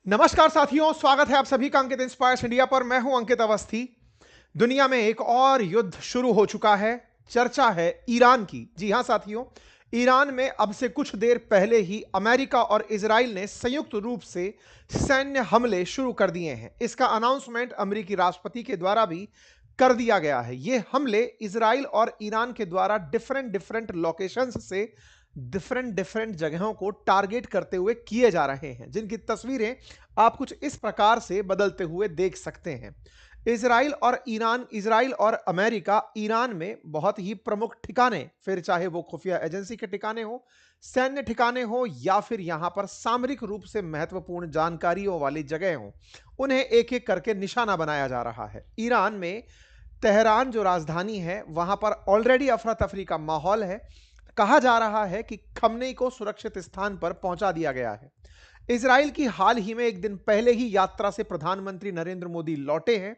नमस्कार साथियों, स्वागत है आप सभी का अंकित इंस्पायर्स इंडिया पर। मैं हूं अंकित अवस्थी। दुनिया में एक और युद्ध शुरू हो चुका है। चर्चा है ईरान की। जी हां साथियों, ईरान में अब से कुछ देर पहले ही अमेरिका और इजराइल ने संयुक्त रूप से सैन्य हमले शुरू कर दिए हैं। इसका अनाउंसमेंट अमेरिकी राष्ट्रपति के द्वारा भी कर दिया गया है। ये हमले इजराइल और ईरान के द्वारा डिफरेंट डिफरेंट लोकेशंस से डिफरेंट डिफरेंट जगहों को टारगेट करते हुए किए जा रहे हैं, जिनकी तस्वीरें आप कुछ इस प्रकार से बदलते हुए देख सकते हैं। इजराइल और अमेरिका ईरान में बहुत ही प्रमुख ठिकाने, फिर चाहे वो खुफिया एजेंसी के ठिकाने हो, सैन्य ठिकाने हो या फिर यहां पर सामरिक रूप से महत्वपूर्ण जानकारियों वाली जगह हो, उन्हें एक एक करके निशाना बनाया जा रहा है। ईरान में तेहरान जो राजधानी है, वहां पर ऑलरेडी अफरा तफरी का माहौल है। कहा जा रहा है कि खमनेई को सुरक्षित स्थान पर पहुंचा दिया गया है। इजराइल की हाल ही में एक दिन पहले ही यात्रा से प्रधानमंत्री नरेंद्र मोदी लौटे हैं।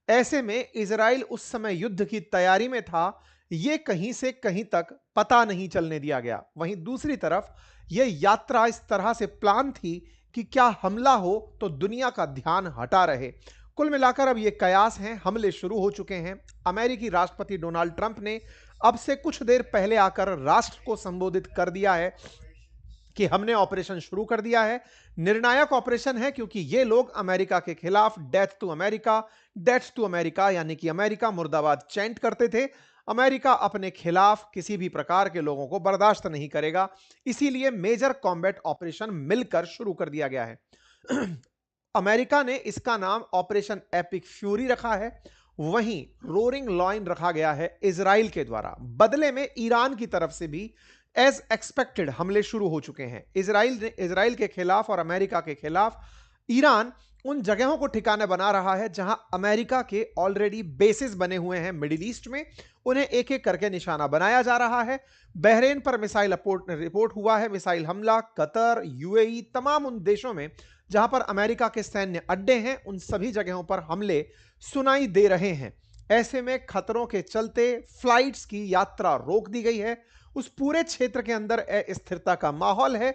ऐसे में इजराइल उस समय युद्ध की तैयारी में था, यह कहीं से कहीं तक पता नहीं चलने दिया गया। वहीं दूसरी तरफ यह यात्रा इस तरह से प्लान थी कि क्या हमला हो तो दुनिया का ध्यान हटा रहे। कुल मिलाकर अब ये कयास हैं, हमले शुरू हो चुके हैं। अमेरिकी राष्ट्रपति डोनाल्ड ट्रंप ने अब से कुछ देर पहले आकर राष्ट्र को संबोधित कर दिया है कि हमने ऑपरेशन शुरू कर दिया है। निर्णायक ऑपरेशन है, क्योंकि ये लोग अमेरिका के खिलाफ डेथ टू अमेरिका यानी कि अमेरिका मुर्दाबाद चैंट करते थे। अमेरिका अपने खिलाफ किसी भी प्रकार के लोगों को बर्दाश्त नहीं करेगा, इसीलिए मेजर कॉम्बैट ऑपरेशन मिलकर शुरू कर दिया गया है। अमेरिका ने इसका नाम ऑपरेशन एपिक फ्यूरी रखा है। वहीं रोरिंग लॉइन रखा गया है इजराइल के द्वारा। बदले में ईरान की तरफ से भी एज एक्सपेक्टेड हमले शुरू हो चुके हैं। इजराइल के खिलाफ और अमेरिका के खिलाफ ईरान उन जगहों को ठिकाने बना रहा है जहां अमेरिका के ऑलरेडी बेसिस बने हुए हैं मिडिल ईस्ट में। उन्हें एक एक करके निशाना बनाया जा रहा है। बहरेन पर मिसाइल रिपोर्ट हुआ है, मिसाइल हमला। कतर, यूएई, तमाम उन देशों में जहां पर अमेरिका के सैन्य अड्डे हैं, उन सभी जगहों पर हमले सुनाई दे रहे हैं। ऐसे में खतरों के चलते फ्लाइट्स की यात्रा रोक दी गई है। उस पूरे क्षेत्र के अंदर अस्थिरता का माहौल है।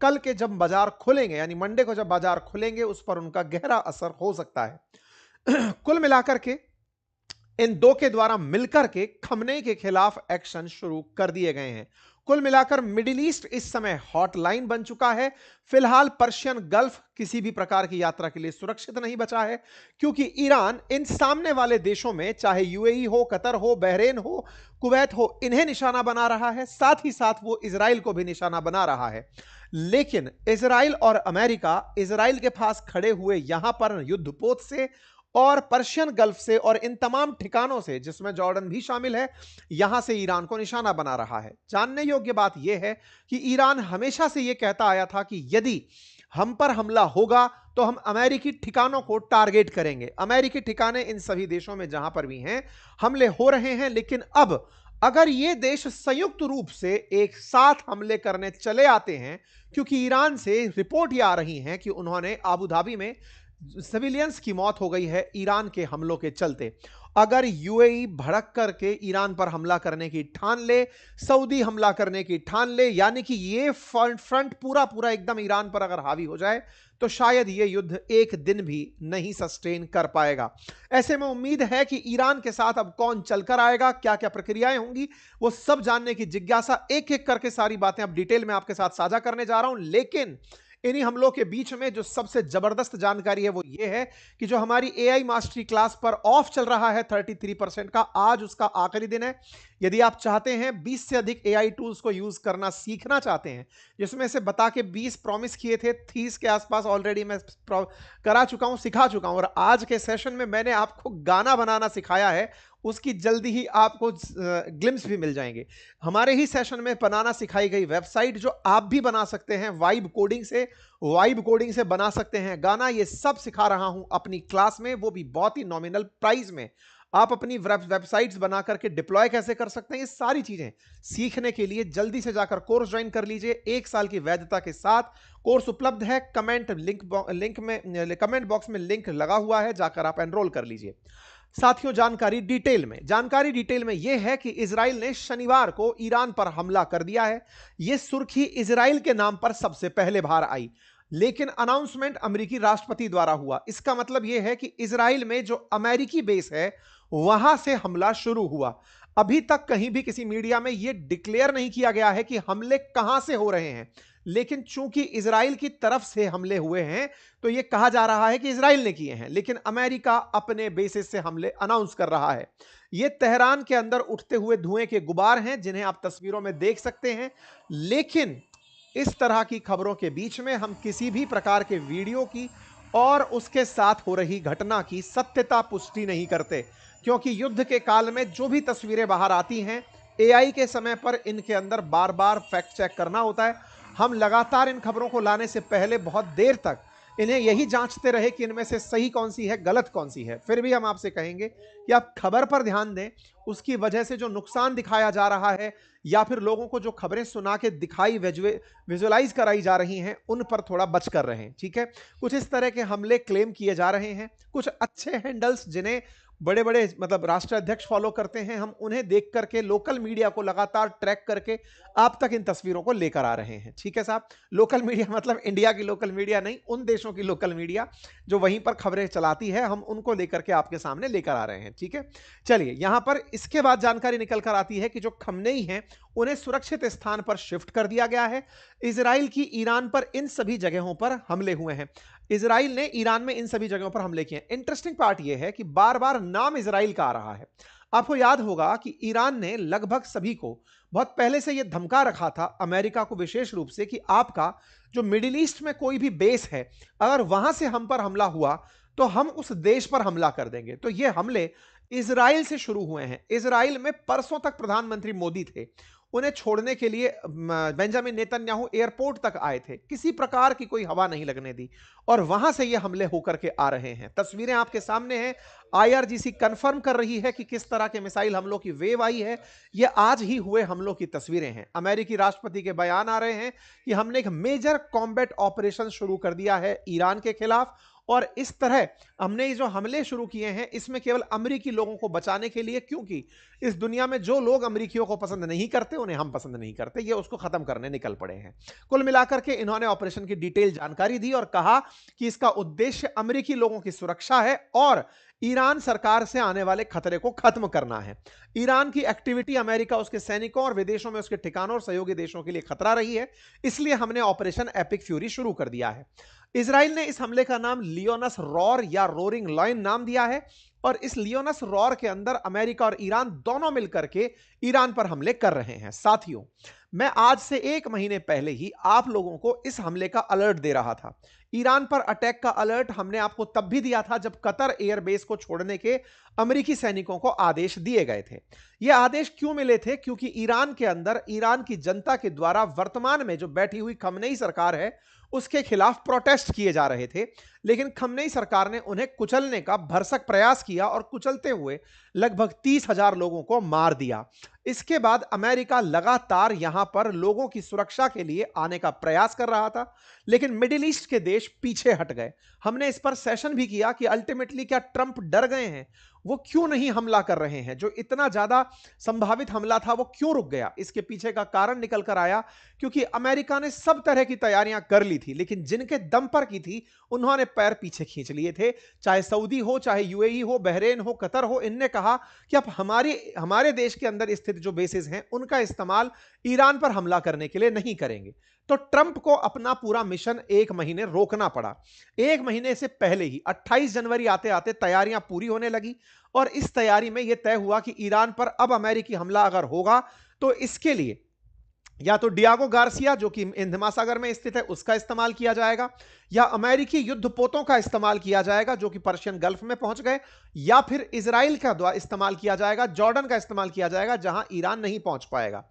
कल के जब बाजार खुलेंगे, यानी मंडे को जब बाजार खुलेंगे, उस पर उनका गहरा असर हो सकता है। कुल मिलाकर के इन दो के द्वारा मिलकर के खमनेई के खिलाफ एक्शन शुरू कर दिए गए हैं। कुल मिलाकर मिडिल ईस्ट इस समय हॉटलाइन बन चुका है। फिलहाल पर्शियन गल्फ किसी भी प्रकार की यात्रा के लिए सुरक्षित नहीं बचा है, क्योंकि ईरान इन सामने वाले देशों में, चाहे यूएई हो, कतर हो, बहरेन हो, कुवैत हो, इन्हें निशाना बना रहा है। साथ ही साथ वो इजराइल को भी निशाना बना रहा है। लेकिन इजराइल और अमेरिका इजराइल के पास खड़े हुए यहां पर युद्धपोत से और पर्शियन गल्फ से और इन तमाम ठिकानों से, जिसमें जॉर्डन भी शामिल है, यहां से ईरान को निशाना बना रहा है। जानने योग्य बात यह है कि ईरान हमेशा से यह कहता आया था कि यदि हम पर हमला होगा तो हम अमेरिकी ठिकानों को टारगेट करेंगे। अमेरिकी ठिकाने इन सभी देशों में जहां पर भी हैं, हमले हो रहे हैं। लेकिन अब अगर ये देश संयुक्त रूप से एक साथ हमले करने चले आते हैं, क्योंकि ईरान से रिपोर्ट ये आ रही है कि उन्होंने अबू धाबी में सिविलियंस की मौत हो गई है ईरान के हमलों के चलते। अगर यूएई भड़क करके ईरान पर हमला करने की ठान ले, सऊदी हमला करने की ठान ले, यानी कि ये फ्रंट पूरा पूरा एकदम ईरान पर अगर हावी हो जाए, तो शायद ये युद्ध एक दिन भी नहीं सस्टेन कर पाएगा। ऐसे में उम्मीद है कि ईरान के साथ अब कौन चलकर आएगा, क्या क्या प्रक्रियाएं होंगी, वो सब जानने की जिज्ञासा, एक एक करके सारी बातें अब डिटेल में आपके साथ साझा करने जा रहा हूं। लेकिन इन्हीं हमलों के बीच में जो सबसे जबरदस्त जानकारी है वो ये है कि जो हमारी एआई मास्टरी क्लास पर ऑफ चल रहा है 33% का, आज उसका आखिरी दिन है। यदि आप चाहते हैं 20 से अधिक एआई टूल्स को यूज करना सीखना चाहते हैं, जिसमें से बता के 20 प्रॉमिस किए थे, 30 के आसपास ऑलरेडी मैं करा चुका हूं, सिखा चुका हूं, और आज के सेशन में मैंने आपको गाना बनाना सिखाया है। उसकी जल्दी ही आपको ग्लिम्स भी मिल जाएंगे। हमारे ही सेशन में बनाना सिखाई गई वेबसाइट जो आप भी बना सकते हैं वाइब कोडिंग से बना सकते हैं गाना, ये सब सिखा रहा हूं अपनी क्लास में, वो भी बहुत ही नॉमिनल प्राइस में। आप अपनी वेबसाइट्स बना करके डिप्लॉय कैसे कर सकते हैं, ये सारी चीजें सीखने के लिए जल्दी से जाकर कोर्स ज्वाइन कर लीजिए। 1 साल की वैधता के साथ कोर्स उपलब्ध है। कमेंट बॉक्स में लिंक लगा हुआ है, जाकर आप एनरोल कर लीजिए। साथियों, जानकारी डिटेल में यह है कि इजराइल ने शनिवार को ईरान पर हमला कर दिया है। यह सुर्खी इजराइल के नाम पर सबसे पहले बाहर आई। लेकिन अनाउंसमेंट अमेरिकी राष्ट्रपति द्वारा हुआ। इसका मतलब यह है कि इजराइल में जो अमेरिकी बेस है वहां से हमला शुरू हुआ। अभी तक कहीं भी किसी मीडिया में यह डिक्लेयर नहीं किया गया है कि हमले कहां से हो रहे हैं, लेकिन चूंकि इजराइल की तरफ से हमले हुए हैं तो यह कहा जा रहा है कि इजराइल ने किए हैं, लेकिन अमेरिका अपने बेसिस से हमले अनाउंस कर रहा है। यह तेहरान के अंदर उठते हुए धुएं के गुबार हैं जिन्हें आप तस्वीरों में देख सकते हैं। लेकिन इस तरह की खबरों के बीच में हम किसी भी प्रकार के वीडियो की और उसके साथ हो रही घटना की सत्यता पुष्टि नहीं करते, क्योंकि युद्ध के काल में जो भी तस्वीरें बाहर आती हैं एआई के समय पर इनके अंदर बार बार फैक्ट चेक करना होता है। हम लगातार इन खबरों को लाने से पहले बहुत देर तक इन्हें यही जांचते रहे कि इनमें से सही कौन सी है, गलत कौन सी है। फिर भी हम आपसे कहेंगे कि आप खबर पर ध्यान दें, उसकी वजह से जो नुकसान दिखाया जा रहा है या फिर लोगों को जो खबरें सुना के दिखाई विजुअलाइज कराई जा रही हैं उन पर थोड़ा बच कर रहें, ठीक है। कुछ इस तरह के हमले क्लेम किए जा रहे हैं। कुछ अच्छे हैंडल्स जिन्हें बड़े बड़े मतलब राष्ट्र अध्यक्ष फॉलो करते हैं, हम उन्हें देख करके लोकल मीडिया को लगातार ट्रैक करके आप तक इन तस्वीरों को लेकर आ रहे हैं, ठीक है साहब। लोकल मीडिया मतलब इंडिया की लोकल मीडिया नहीं, उन देशों की लोकल मीडिया जो वहीं पर खबरें चलाती है, हम उनको लेकर के आपके सामने लेकर आ रहे हैं, ठीक है। चलिए यहां पर इसके बाद जानकारी निकल कर आती है कि जो खमनेई हैं उन्हें सुरक्षित स्थान पर शिफ्ट कर दिया गया है। इजराइल की ईरान पर इन सभी जगहों पर हमले हुए हैं। इजराइल ने ईरान में इन सभी जगहों पर हमले किए हैं। इंटरेस्टिंग पार्ट यह है कि बार बार नाम इजराइल का आ रहा है। आपको याद होगा कि ईरान ने लगभग सभी को बहुत पहले से यह धमका रखा था, अमेरिका को विशेष रूप से, कि आपका जो मिडिल ईस्ट में कोई भी बेस है अगर वहां से हम पर हमला हुआ तो हम उस देश पर हमला कर देंगे। तो ये हमले इजराइल से शुरू हुए हैं। इजराइल में परसों तक प्रधानमंत्री मोदी थे, उन्हें छोड़ने के लिए बेंजामिन नेतन्याहू एयरपोर्ट तक आए थे, किसी प्रकार की कोई हवा नहीं लगने दी और वहां से ये हमले होकर के आ रहे हैं। तस्वीरें आपके सामने हैं। आईआरजीसी कंफर्म कर रही है कि किस तरह के मिसाइल हमलों की वेव आई है। ये आज ही हुए हमलों की तस्वीरें हैं। अमेरिकी राष्ट्रपति के बयान आ रहे हैं कि हमने एक मेजर कॉम्बैट ऑपरेशन शुरू कर दिया है ईरान के खिलाफ, और इस तरह हमने ये जो हमले शुरू किए हैं इसमें केवल अमेरिकी लोगों को बचाने के लिए, क्योंकि इस दुनिया में जो लोग अमेरिकियों को पसंद नहीं करते उन्हें हम पसंद नहीं करते, ये उसको खत्म करने निकल पड़े हैं। कुल मिलाकर के इन्होंने ऑपरेशन की डिटेल जानकारी दी और कहा कि इसका उद्देश्य अमेरिकी लोगों की सुरक्षा है और ईरान सरकार से आने वाले खतरे को खत्म करना है। ईरान की एक्टिविटी अमेरिका, उसके सैनिकों और विदेशों में उसके ठिकानों और सहयोगी देशों के लिए खतरा रही है, इसलिए हमने ऑपरेशन एपिक फ्यूरी शुरू कर दिया है। इजराइल ने इस हमले का नाम लियोनस रॉर या रोरिंग लायन नाम दिया है और इस लियोनस रॉर के अंदर अमेरिका और ईरान दोनों मिलकर के ईरान पर हमले कर रहे हैं। साथियों, मैं आज से 1 महीने पहले ही आप लोगों को इस हमले का अलर्ट दे रहा था। ईरान पर अटैक का अलर्ट हमने आपको तब भी दिया था जब कतर एयरबेस को छोड़ने के अमेरिकी सैनिकों को आदेश दिए गए थे। ये आदेश क्यों मिले थे? क्योंकि ईरान के अंदर ईरान की जनता के द्वारा वर्तमान में जो बैठी हुई खमनेई सरकार है उसके खिलाफ प्रोटेस्ट किए जा रहे थे, लेकिन खमनेई सरकार ने उन्हें कुचलने का भरसक प्रयास किया और कुचलते हुए लगभग 30,000 लोगों को मार दिया। इसके बाद अमेरिका लगातार यहां पर लोगों की सुरक्षा के लिए आने का प्रयास कर रहा था, लेकिन मिडिल ईस्ट के देश पीछे हट गए। हमने इस पर सेशन भी किया कि अल्टीमेटली क्या ट्रंप डर गए हैं? वो क्यों नहीं हमला कर रहे हैं? जो इतना ज्यादा संभावित हमला था वो क्यों रुक गया? इसके पीछे का कारण निकल कर आया क्योंकि अमेरिका ने सब तरह की तैयारियां कर ली थी, लेकिन जिनके दम पर की थी उन्होंने पैर पीछे खींच लिए थे। चाहे सऊदी हो, चाहे यूएई हो, बहरेन हो, कतर हो, इनने कहा कि अब हमारे देश के अंदर स्थित जो बेसिस हैं उनका इस्तेमाल ईरान पर हमला करने के लिए नहीं करेंगे। तो ट्रंप को अपना पूरा मिशन 1 महीने रोकना पड़ा। 1 महीने से पहले ही 28 जनवरी आते आते तैयारियां पूरी होने लगी और इस तैयारी में यह तय हुआ कि ईरान पर अब अमेरिकी हमला अगर होगा तो इसके लिए या तो डियागो गार्सिया जो कि हिंद महासागर में स्थित है उसका इस्तेमाल किया जाएगा, या अमेरिकी युद्धपोतों का इस्तेमाल किया जाएगा जो कि पर्शियन गल्फ में पहुंच गए, या फिर इजराइल का द्वारा इस्तेमाल किया जाएगा, जॉर्डन का इस्तेमाल किया जाएगा जहां ईरान नहीं पहुंच पाएगा।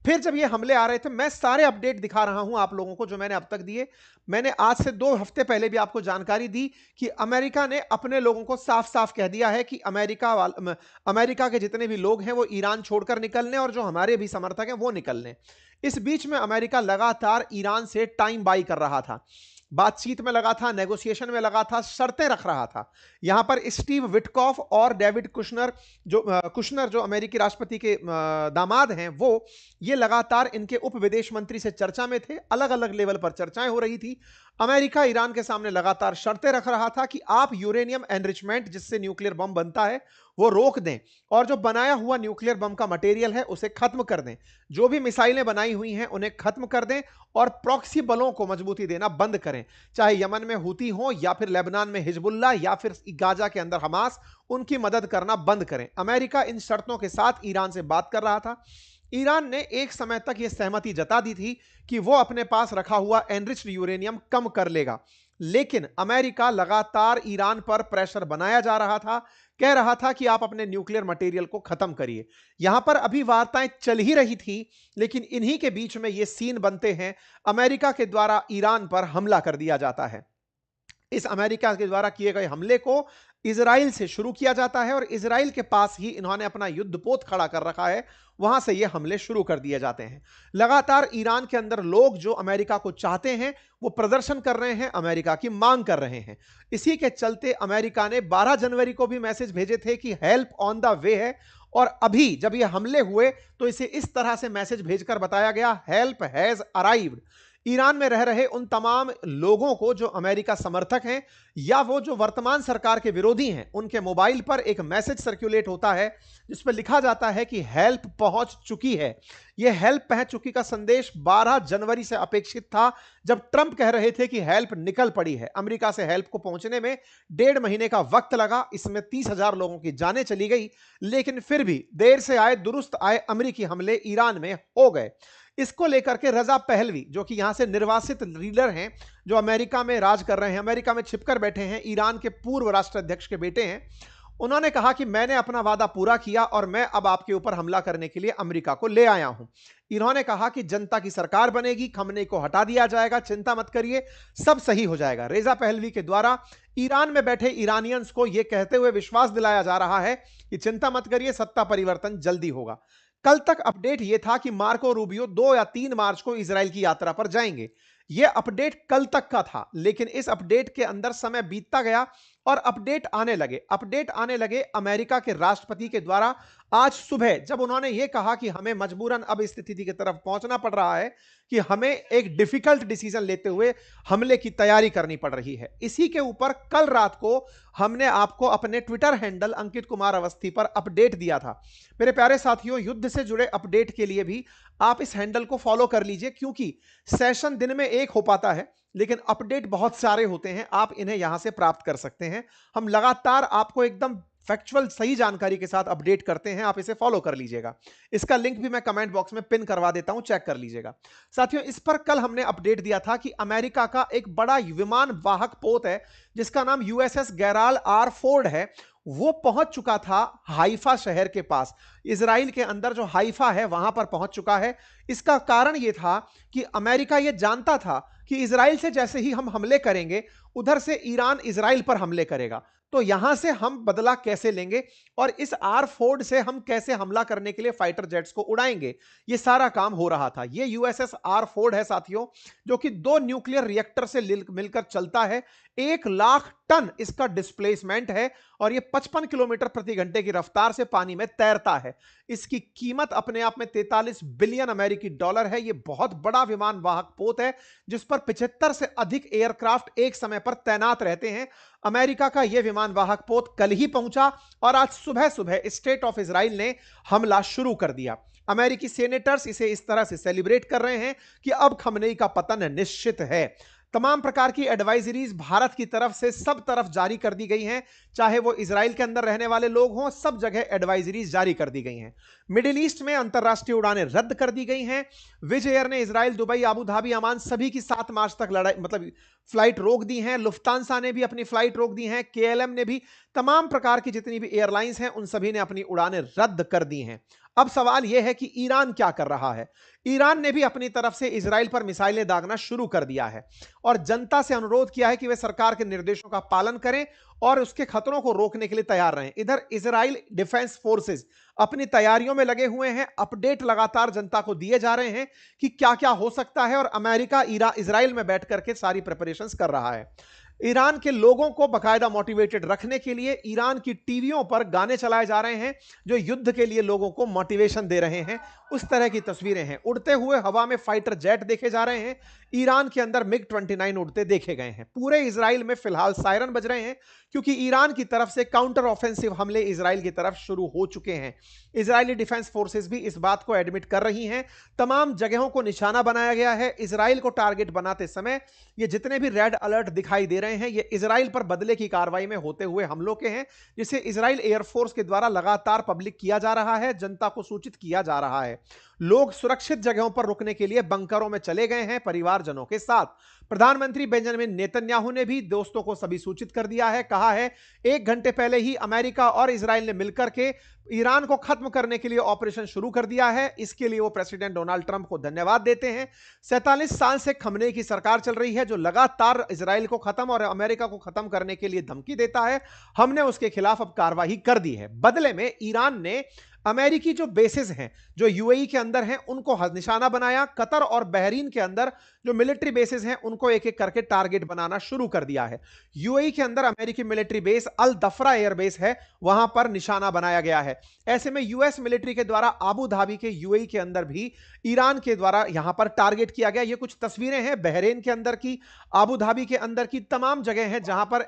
फिर जब ये हमले आ रहे थे, मैं सारे अपडेट दिखा रहा हूं आप लोगों को जो मैंने अब तक दिए। मैंने आज से 2 हफ्ते पहले भी आपको जानकारी दी कि अमेरिका ने अपने लोगों को साफ साफ कह दिया है कि अमेरिका के जितने भी लोग हैं वो ईरान छोड़कर निकल लें और जो हमारे भी समर्थक हैं वो निकल लें। इस बीच में अमेरिका लगातार ईरान से टाइम बाई कर रहा था, बातचीत में लगा था, नेगोशिएशन में लगा था, शर्तें रख रहा था। यहां पर स्टीव विटकॉफ और डेविड कुशनर जो अमेरिकी राष्ट्रपति के दामाद हैं, वो ये लगातार इनके उप विदेश मंत्री से चर्चा में थे। अलग अलग लेवल पर चर्चाएं हो रही थी। अमेरिका ईरान के सामने लगातार शर्तें रख रहा था कि आप यूरेनियम एनरिचमेंट जिससे न्यूक्लियर बम बनता है वो रोक दें और जो बनाया हुआ न्यूक्लियर बम का मटेरियल है उसे खत्म कर दें, जो भी मिसाइलें बनाई हुई हैं उन्हें खत्म कर दें और प्रॉक्सी बलों को मजबूती देना बंद करें, चाहे यमन में हूती हो या फिर लेबनान में हिजबुल्लाह या फिर गाजा के अंदर हमास, उनकी मदद करना बंद करें। अमेरिका इन शर्तों के साथ ईरान से बात कर रहा था। ईरान ने एक समय तक यह सहमति जता दी थी कि वो अपने पास रखा हुआ एनरिच्ड यूरेनियम कम कर लेगा, लेकिन अमेरिका लगातार ईरान पर प्रेशर बनाया जा रहा था, कह रहा था कि आप अपने न्यूक्लियर मटेरियल को खत्म करिए। यहां पर अभी वार्ताएं चल ही रही थी, लेकिन इन्हीं के बीच में ये सीन बनते हैं, अमेरिका के द्वारा ईरान पर हमला कर दिया जाता है। इस अमेरिका के द्वारा किए गए हमले को इजराइल से शुरू किया जाता है और इजराइल के पास ही इन्होंने अपना युद्धपोत खड़ा कर रखा है, वहां से ये हमले शुरू कर दिए जाते हैं। लगातार ईरान के अंदर लोग जो अमेरिका को चाहते हैं वो प्रदर्शन कर रहे हैं, अमेरिका की मांग कर रहे हैं। इसी के चलते अमेरिका ने 12 जनवरी को भी मैसेज भेजे थे कि हेल्प ऑन द वे है, और अभी जब ये हमले हुए तो इसे इस तरह से मैसेज भेजकर बताया गया, हेल्प हैज अराइव्ड। ईरान में रह रहे उन तमाम लोगों को जो अमेरिका समर्थक हैं या वो जो वर्तमान सरकार के विरोधी हैं, उनके मोबाइल पर एक मैसेज सर्कुलेट होता है जिस पर लिखा जाता है कि हेल्प पहुंच चुकी है। यह हेल्प पहुंच चुकी का संदेश 12 जनवरी से अपेक्षित था, जब ट्रंप कह रहे थे कि हेल्प निकल पड़ी है। अमेरिका से हेल्प को पहुंचने में 1.5 महीने का वक्त लगा, इसमें 30,000 लोगों की जानें चली गई, लेकिन फिर भी देर से आए दुरुस्त आए अमेरिकी हमले ईरान में हो गए। इसको लेकर के रजा पहलवी, जो कि यहां से निर्वासित लीडर हैं, जो अमेरिका में राज कर रहे हैं, अमेरिका में छिपकर बैठे हैं, ईरान के पूर्व राष्ट्राध्यक्ष के बेटे हैं, उन्होंने कहा कि मैंने अपना वादा पूरा किया और मैं अब आपके ऊपर हमला करने के लिए अमेरिका को ले आया हूं। इन्होंने कहा कि जनता की सरकार बनेगी, खमने को हटा दिया जाएगा, चिंता मत करिए, सब सही हो जाएगा। रेजा पहलवी के द्वारा ईरान में बैठे ईरानियंस को यह कहते हुए विश्वास दिलाया जा रहा है कि चिंता मत करिए, सत्ता परिवर्तन जल्दी होगा। कल तक अपडेट यह था कि मार्को रूबियो 2 या 3 मार्च को इजराइल की यात्रा पर जाएंगे। यह अपडेट कल तक का था, लेकिन इस अपडेट के अंदर समय बीतता गया और अपडेट आने लगे अमेरिका के राष्ट्रपति के द्वारा आज सुबह, जब उन्होंने यह कहा कि हमें मजबूरन अब इस स्थिति की तरफ पहुंचना पड़ रहा है कि हमें एक डिफिकल्ट डिसीजन लेते हुए हमले की तैयारी करनी पड़ रही है। इसी के ऊपर कल रात को हमने आपको अपने ट्विटर हैंडल अंकित कुमार अवस्थी पर अपडेट दिया था। मेरे प्यारे साथियों, युद्ध से जुड़े अपडेट के लिए भी आप इस हैंडल को फॉलो कर लीजिए, क्योंकि सेशन दिन में एक हो पाता है लेकिन अपडेट बहुत सारे होते हैं, आप इन्हें यहां से प्राप्त कर सकते हैं। हम लगातार आपको एकदम फैक्चुअल सही जानकारी के साथ अपडेट करते हैं, आप इसे फॉलो कर लीजिएगा। इसका लिंक भी मैं कमेंट बॉक्स में पिन करवा देता हूं, चेक कर लीजिएगा। साथियों, इस पर कल हमने अपडेट दिया था कि अमेरिका का एक बड़ा विमान वाहक पोत है जिसका नाम यूएसएस गेराल्ड आर फोर्ड है, वो पहुंच चुका था हाइफा शहर के पास। इजराइल के अंदर जो हाइफा है वहां पर पहुंच चुका है। इसका कारण यह था कि अमेरिका यह जानता था कि इजराइल से जैसे ही हम हमले करेंगे, उधर से ईरान इजराइल पर हमले करेगा, तो यहां से हम बदला कैसे लेंगे और इस आर फोर्ड से हम कैसे हमला करने के लिए फाइटर जेट्स को उड़ाएंगे, यह सारा काम हो रहा था। यह यूएसएस आर फोर्ड है साथियों, जो कि 2 न्यूक्लियर रिएक्टर से मिलकर चलता है। 1 लाख टन इसका डिस्प्लेसमेंट है और यह 55 किलोमीटर प्रति घंटे की रफ्तार से पानी में तैरता है। इसकी कीमत अपने आप में 43 बिलियन अमेरिकी डॉलर है। यह बहुत बड़ा विमान वाहक पोत है जिस पर 75 से अधिक एयरक्राफ्ट एक समय पर तैनात रहते हैं। अमेरिका का यह विमान वाहक पोत कल ही पहुंचा और आज सुबह सुबह स्टेट ऑफ इजराइल ने हमला शुरू कर दिया। अमेरिकी सेनेटर्स इसे इस तरह से सेलिब्रेट कर रहे हैं कि अब खमनेई का पतन निश्चित है। तमाम प्रकार की एडवाइजरीज भारत की तरफ से सब तरफ जारी कर दी गई हैं, चाहे वो इजराइल के अंदर रहने वाले लोग हों, सब जगह एडवाइजरीज जारी कर दी गई हैं। मिडिल ईस्ट में अंतरराष्ट्रीय उड़ानें रद्द कर दी गई हैं। विज एयर ने इजराइल, दुबई, अबू धाबी, अमान सभी की 7 मार्च तक फ्लाइट रोक दी हैं। लुफ्तांसा ने भी अपनी फ्लाइट रोक दी हैं। केएलएम ने भी, तमाम प्रकार की जितनी भी एयरलाइंस हैं उन सभी ने अपनी उड़ानें रद्द कर दी हैं। अब सवाल यह है कि ईरान क्या कर रहा है। ईरान ने भी अपनी तरफ से इजराइल पर मिसाइलें दागना शुरू कर दिया है और जनता से अनुरोध किया है कि वे सरकार के निर्देशों का पालन करें और उसके खतरों को रोकने के लिए तैयार रहें। इधर इजराइल डिफेंस फोर्सेस अपनी तैयारियों में लगे हुए हैं। अपडेट लगातार जनता को दिए जा रहे हैं कि क्या क्या हो सकता है और अमेरिका इजराइल में बैठ करके सारी प्रिपरेशंस कर रहा है। ईरान के लोगों को बाकायदा मोटिवेटेड रखने के लिए ईरान की टीवियों पर गाने चलाए जा रहे हैं जो युद्ध के लिए लोगों को मोटिवेशन दे रहे हैं। उस तरह की तस्वीरें हैं। उड़ते हुए हवा में फाइटर जेट देखे जा रहे हैं। ईरान के अंदर मिग-29 उड़ते देखे गए हैं। पूरे इजराइल में फिलहाल सायरन बज रहे हैं क्योंकि ईरान की तरफ से काउंटर ऑफेंसिव हमले इजराइल की तरफ शुरू हो चुके हैं। इजरायली डिफेंस फोर्सेस भी इस बात को एडमिट कर रही हैं। तमाम जगहों को निशाना बनाया गया है। इजराइल को टारगेट बनाते समय ये जितने भी रेड अलर्ट दिखाई दे रहे हैं ये इजराइल पर बदले की कार्रवाई में होते हुए हमलों के हैं, जिसे इजराइल एयरफोर्स के द्वारा लगातार पब्लिक किया जा रहा है, जनता को सूचित किया जा रहा है। लोग सुरक्षित जगहों पर रुकने के लिए बंकरों में चले गए हैं परिवारजनों के साथ। प्रधानमंत्री बेंजामिन नेतन्याहू ने भी दोस्तों को सभी सूचित कर दिया है। कहा है 1 घंटे पहले ही अमेरिका और इजराइल ने मिलकर के ईरान को खत्म करने के लिए ऑपरेशन शुरू कर दिया है। इसके लिए वो प्रेसिडेंट डोनाल्ड ट्रंप को धन्यवाद देते हैं। 47 साल से खमनेई की सरकार चल रही है जो लगातार इजराइल को खत्म और अमेरिका को खत्म करने के लिए धमकी देता है। हमने उसके खिलाफ अब कार्रवाई कर दी है। बदले में ईरान ने अमेरिकी जो बेसिस हैं जो यूएई के अंदर हैं उनको निशाना बनाया। कतर और बहरीन के अंदर जो मिलिट्री बेसिस हैं उनको एक एक करके टारगेट बनाना शुरू कर दिया है। यूएई के अंदर अमेरिकी मिलिट्री बेस अल दफरा एयरबेस है, वहां पर निशाना बनाया गया है। ऐसे में यूएस मिलिट्री के द्वारा आबू धाबी के यूएई के अंदर भी ईरान के द्वारा यहां पर टारगेट किया गया। ये कुछ तस्वीरें हैं बहरीन के अंदर की, आबू धाबी के अंदर की, तमाम जगह हैं जहां पर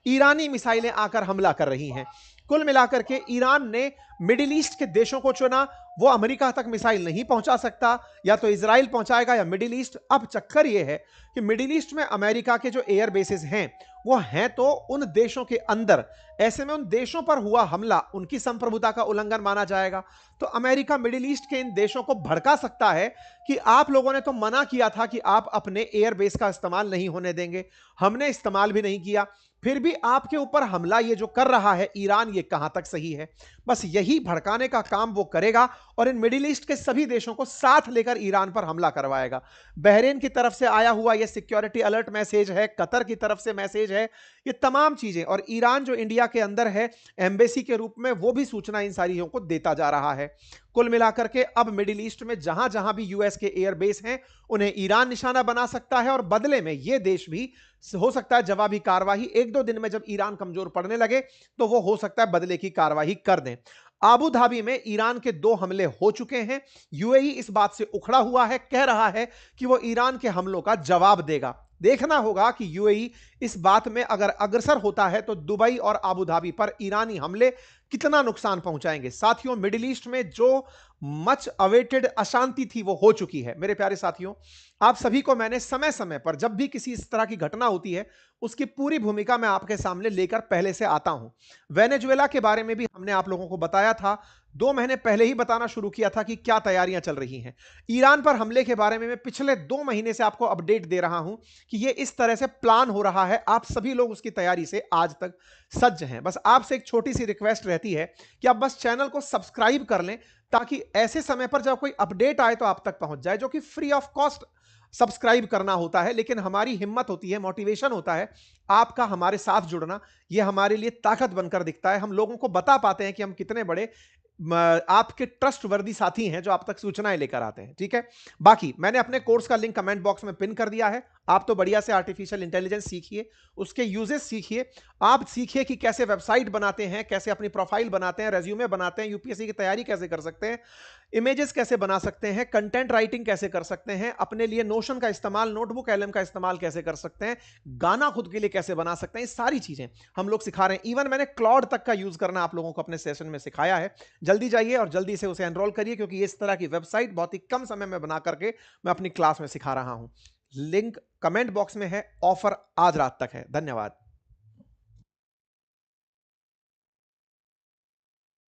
ईरानी मिसाइलें आकर हमला कर रही हैं। कुल मिलाकर के ईरान ने मिडिल ईस्ट के देशों को चुना। वो अमेरिका तक मिसाइल नहीं पहुंचा सकता, या तो इजराइल पहुंचाएगा या मिडिल ईस्ट। अब चक्कर यह है कि मिडिल ईस्ट में अमेरिका के जो एयर बेसेस हैं वो हैं तो उन देशों के अंदर। ऐसे में उन देशों पर हुआ हमला उनकी संप्रभुता का उल्लंघन माना जाएगा। तो अमेरिका मिडिल ईस्ट के इन देशों को भड़का सकता है कि आप लोगों ने तो मना किया था कि आप अपने एयर बेस का इस्तेमाल नहीं होने देंगे, हमने इस्तेमाल भी नहीं किया, फिर भी आपके ऊपर हमला ये जो कर रहा है ईरान, ये कहां तक सही है। बस यही भड़काने का काम वो करेगा और इन मिडिल ईस्ट के सभी देशों को साथ लेकर ईरान पर हमला करवाएगा। बहरीन की तरफ से आया हुआ ये सिक्योरिटी अलर्ट मैसेज है, कतर की तरफ से मैसेज है, ये तमाम चीजें, और ईरान जो इंडिया के अंदर है एम्बेसी के रूप में वो भी सूचना इन सारी को देता जा रहा है। कुल मिलाकर के अब मिडिल ईस्ट में जहां जहां भी यूएस के एयर बेस हैं उन्हें ईरान निशाना बना सकता है और बदले में ये देश भी हो सकता है जवाबी कार्रवाई 1-2 दिन में जब ईरान कमजोर पड़ने लगे तो वो हो सकता है बदले की कार्रवाई कर दें। आबू धाबी में ईरान के 2 हमले हो चुके हैं। यूएई इस बात से उखड़ा हुआ है, कह रहा है कि वो ईरान के हमलों का जवाब देगा। देखना होगा कि यूएई इस बात में अगर अग्रसर होता है तो दुबई और आबू धाबी पर ईरानी हमले कितना नुकसान पहुंचाएंगे। साथियों, मिडिल ईस्ट में जो मच अवेटेड अशांति थी वो हो चुकी है। मेरे प्यारे साथियों, आप सभी को मैंने समय समय पर जब भी किसी इस तरह की घटना होती है उसकी पूरी भूमिका मैं आपके सामने लेकर पहले से आता हूं। वेनेजुएला के बारे में भी हमने आप लोगों को बताया था, 2 महीने पहले ही बताना शुरू किया था कि क्या तैयारियां चल रही हैं। ईरान पर हमले के बारे में मैं पिछले 2 महीने से आपको अपडेट दे रहा हूं कि ये इस तरह से प्लान हो रहा है। आप सभी लोग उसकी तैयारी से आज तक सज्ज हैं। बस आपसे एक छोटी सी रिक्वेस्ट रहती है कि आप बस चैनल को सब्सक्राइब कर लें ताकि ऐसे समय पर जब कोई अपडेट आए तो आप तक पहुंच जाए, जो कि फ्री ऑफ कॉस्ट सब्सक्राइब करना होता है। लेकिन हमारी हिम्मत होती है, मोटिवेशन होता है आपका हमारे साथ जुड़ना, यह हमारे लिए ताकत बनकर दिखता है। हम लोगों को बता पाते हैं कि हम कितने बड़े आपके ट्रस्टवर्दी साथी हैं जो आप तक सूचनाएं लेकर आते हैं। ठीक है, बाकी मैंने अपने कोर्स का लिंक कमेंट बॉक्स में पिन कर दिया है। आप तो बढ़िया से आर्टिफिशियल इंटेलिजेंस सीखिए, उसके यूजेस सीखिए। आप सीखिए कि कैसे वेबसाइट बनाते हैं, कैसे अपनी प्रोफाइल बनाते हैं, रेज्यूमे बनाते हैं, यूपीएससी की तैयारी कैसे कर सकते हैं, इमेजेस कैसे बना सकते हैं, कंटेंट राइटिंग कैसे कर सकते हैं, अपने लिए नोशन का इस्तेमाल, नोटबुक एलएम का इस्तेमाल कैसे कर सकते हैं, गाना खुद के लिए कैसे बना सकते हैं, ये सारी चीजें हम लोग सिखा रहे हैं। इवन मैंने क्लाउड तक का यूज करना आप लोगों को अपने सेशन में सिखाया है। जल्दी जाइए और जल्दी से उसे एनरोल करिए, क्योंकि इस तरह की वेबसाइट बहुत ही कम समय में बना करके मैं अपनी क्लास में सिखा रहा हूं। लिंक कमेंट बॉक्स में है, ऑफर आज रात तक है। धन्यवाद।